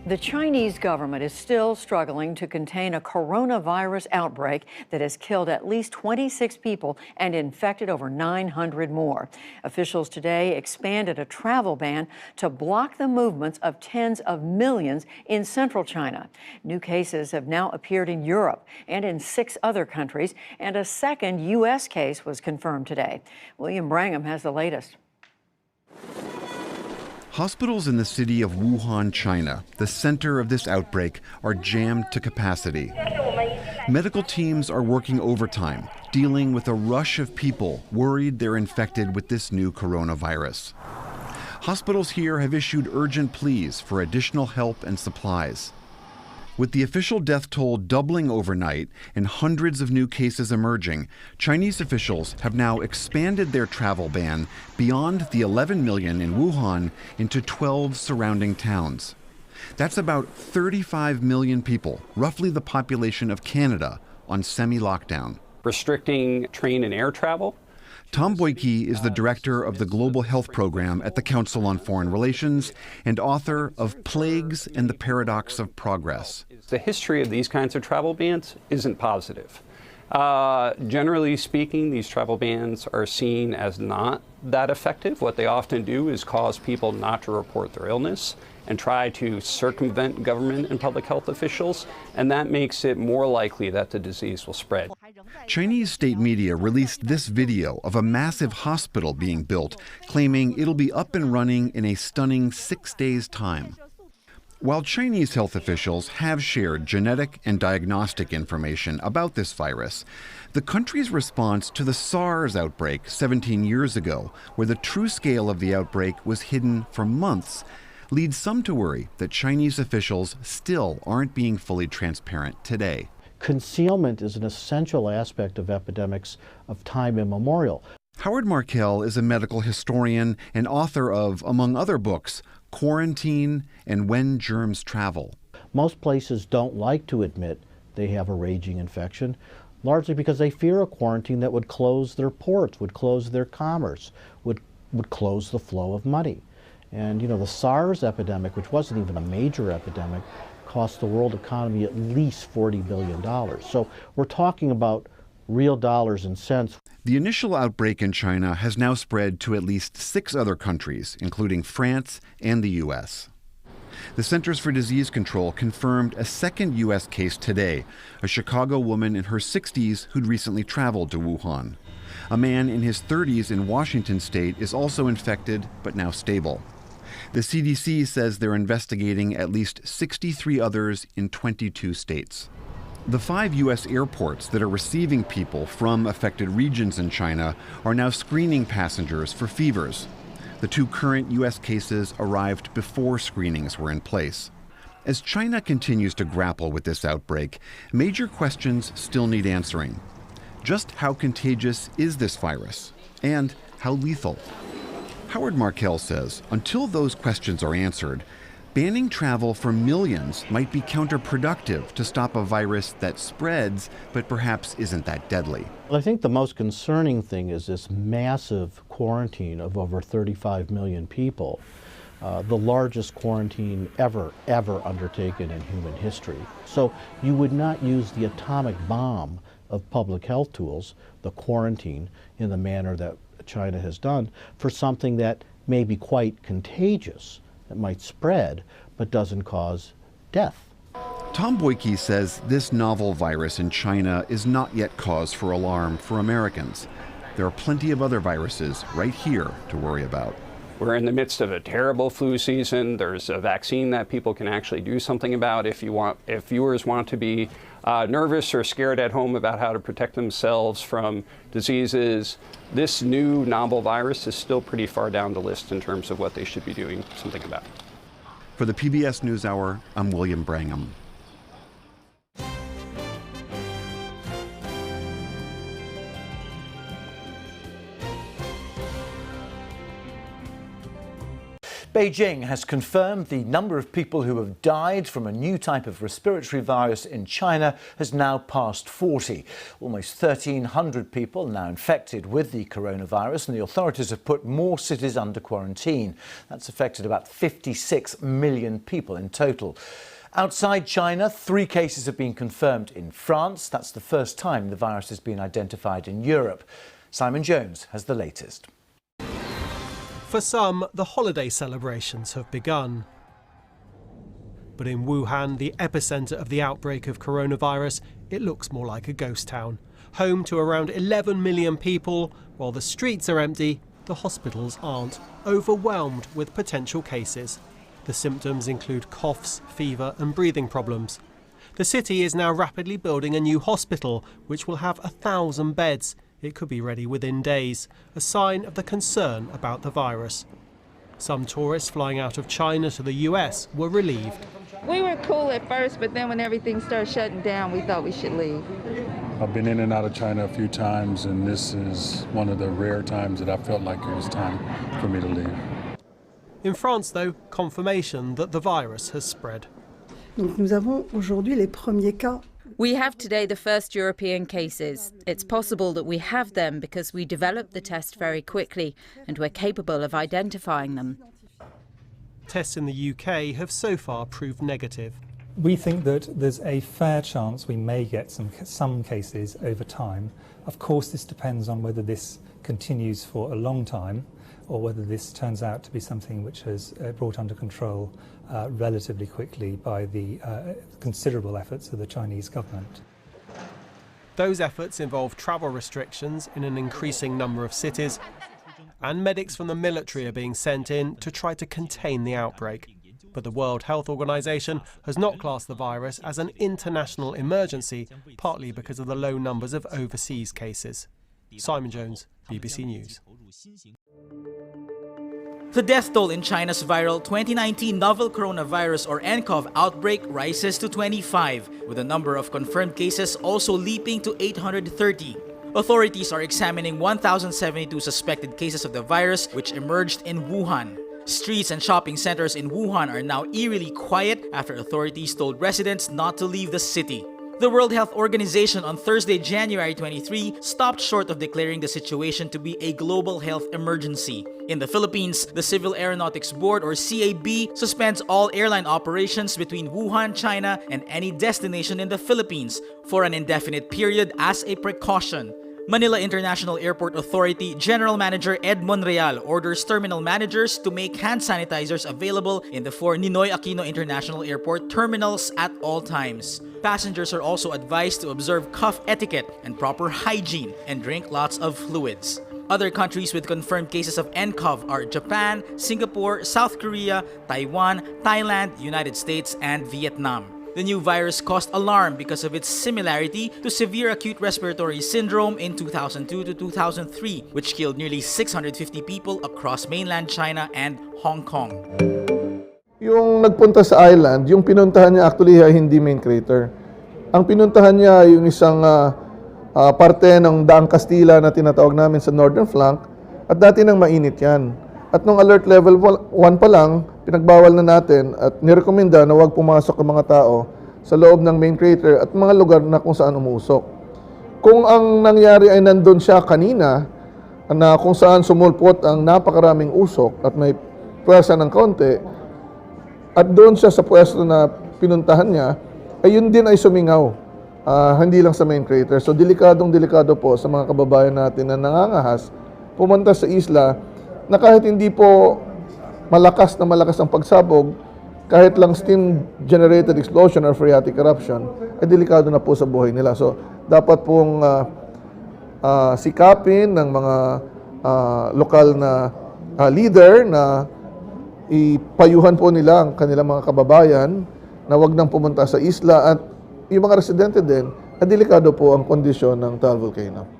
The Chinese government is still struggling to contain a coronavirus outbreak that has killed at least 26 people and infected over 900 more. Officials today expanded a travel ban to block the movements of tens of millions in central China. New cases have now appeared in Europe and in 6 other countries, and a second U.S. case was confirmed today. William Brangham has the latest. Hospitals in the city of Wuhan, China, the center of this outbreak, are jammed to capacity. Medical teams are working overtime, dealing with a rush of people worried they're infected with this new coronavirus. Hospitals here have issued urgent pleas for additional help and supplies. With the official death toll doubling overnight and hundreds of new cases emerging, Chinese officials have now expanded their travel ban beyond the 11 million in Wuhan into 12 surrounding towns. That's about 35 million people, roughly the population of Canada, on semi-lockdown. Restricting train and air travel. Tom Boyke is the director of the Global Health Program at the Council on Foreign Relations and author of Plagues and the Paradox of Progress. The history of these kinds of travel bans isn't positive. Generally speaking, these travel bans are seen as not that effective. What they often do is cause people not to report their illness and try to circumvent government and public health officials, and that makes it more likely that the disease will spread. Chinese state media released this video of a massive hospital being built, claiming it'll be up and running in a stunning 6 days' time. While Chinese health officials have shared genetic and diagnostic information about this virus, the country's response to the SARS outbreak 17 years ago, where the true scale of the outbreak was hidden for months, leads some to worry that Chinese officials still aren't being fully transparent today. Concealment is an essential aspect of epidemics of time immemorial. Howard Markel is a medical historian and author of, among other books, Quarantine and When Germs Travel. Most places don't like to admit they have a raging infection, largely because they fear a quarantine that would close their ports, would close their commerce, would close the flow of money. And the SARS epidemic, which wasn't even a major epidemic, cost the world economy at least $40 billion. So we're talking about real dollars and cents. The initial outbreak in China has now spread to at least 6 other countries, including France and the U.S. The Centers for Disease Control confirmed a second U.S. case today, a Chicago woman in her 60s who'd recently traveled to Wuhan. A man in his 30s in Washington state is also infected, but now stable. The CDC says they're investigating at least 63 others in 22 states. The 5 U.S. airports that are receiving people from affected regions in China are now screening passengers for fevers. The 2 current U.S. cases arrived before screenings were in place. As China continues to grapple with this outbreak, major questions still need answering. Just how contagious is this virus? And how lethal? Howard Markel says until those questions are answered, banning travel for millions might be counterproductive to stop a virus that spreads but perhaps isn't that deadly. Well, I think the most concerning thing is this massive quarantine of over 35 million people, the largest quarantine ever undertaken in human history. So you would not use the atomic bomb of public health tools, the quarantine, in the manner that China has done, for something that may be quite contagious, that might spread, but doesn't cause death. Tom Boyke says this novel virus in China is not yet cause for alarm for Americans. There are plenty of other viruses right here to worry about. We're in the midst of a terrible flu season. There's a vaccine that people can actually do something about. If viewers want to be nervous or scared at home about how to protect themselves from diseases, this new novel virus is still pretty far down the list in terms of what they should be doing something about. For the PBS NewsHour, I'm William Brangham. Beijing has confirmed the number of people who have died from a new type of respiratory virus in China has now passed 40. Almost 1,300 people now infected with the coronavirus, and the authorities have put more cities under quarantine. That's affected about 56 million people in total. Outside China, 3 cases have been confirmed in France. That's the first time the virus has been identified in Europe. Simon Jones has the latest. For some, the holiday celebrations have begun. But in Wuhan, the epicentre of the outbreak of coronavirus, it looks more like a ghost town. Home to around 11 million people, while the streets are empty, the hospitals aren't, overwhelmed with potential cases. The symptoms include coughs, fever and breathing problems. The city is now rapidly building a new hospital, which will have 1,000 beds. It could be ready within days, a sign of the concern about the virus. Some tourists flying out of China to the US were relieved. We were cool at first, but then when everything started shutting down, we thought we should leave. I've been in and out of China a few times, and this is one of the rare times that I felt like it was time for me to leave. In France, though, confirmation that the virus has spread. Donc nous avons aujourd'hui les premiers cas. We have today the first European cases. It's possible that we have them because we developed the test very quickly and we're capable of identifying them. Tests in the UK have so far proved negative. We think that there's a fair chance we may get some cases over time. Of course, this depends on whether this continues for a long time or whether this turns out to be something which is brought under control relatively quickly by the considerable efforts of the Chinese government. Those efforts involve travel restrictions in an increasing number of cities, and medics from the military are being sent in to try to contain the outbreak. But the World Health Organization has not classed the virus as an international emergency, partly because of the low numbers of overseas cases. Simon Jones, BBC News. The death toll in China's viral 2019 novel coronavirus or nCoV outbreak rises to 25, with the number of confirmed cases also leaping to 830. Authorities are examining 1,072 suspected cases of the virus which emerged in Wuhan. Streets and shopping centers in Wuhan are now eerily quiet after authorities told residents not to leave the city. The World Health Organization on Thursday, January 23, stopped short of declaring the situation to be a global health emergency. In the Philippines, the Civil Aeronautics Board or CAB suspends all airline operations between Wuhan, China and any destination in the Philippines for an indefinite period as a precaution. Manila International Airport Authority General Manager Ed Monreal orders terminal managers to make hand sanitizers available in the 4 Ninoy Aquino International Airport terminals at all times. Passengers are also advised to observe cough etiquette and proper hygiene and drink lots of fluids. Other countries with confirmed cases of nCoV are Japan, Singapore, South Korea, Taiwan, Thailand, United States, and Vietnam. The new virus caused alarm because of its similarity to severe acute respiratory syndrome in 2002 to 2003, which killed nearly 650 people across mainland China and Hong Kong. Yung nagpunta sa island, yung pinuntahan niya actually ay hindi main crater. Ang pinuntahan niya yung isang parte ng Daang Kastila na tinatawag namin sa northern flank, at dati nang mainit yan. At nung alert level 1 pa lang, pinagbawal na natin at nirekomenda na huwag pumasok ang mga tao sa loob ng main crater at mga lugar na kung saan umusok. Kung ang nangyari ay nandun siya kanina, na kung saan sumulpot ang napakaraming usok at may pwersa ng kaunti, at doon siya sa pwesto na pinuntahan niya, ay yun din ay sumingaw. Hindi lang sa main crater. So delikado po sa mga kababayan natin na nangangahas pumunta sa isla na kahit hindi po malakas ang pagsabog, kahit lang steam-generated explosion or phreatic eruption, ay delikado na po sa buhay nila. So, dapat pong sikapin ng mga lokal na leader na ipayuhan po nila ang kanilang mga kababayan na wag nang pumunta sa isla, at yung mga residente din, na delikado po ang kondisyon ng Taal Volcano.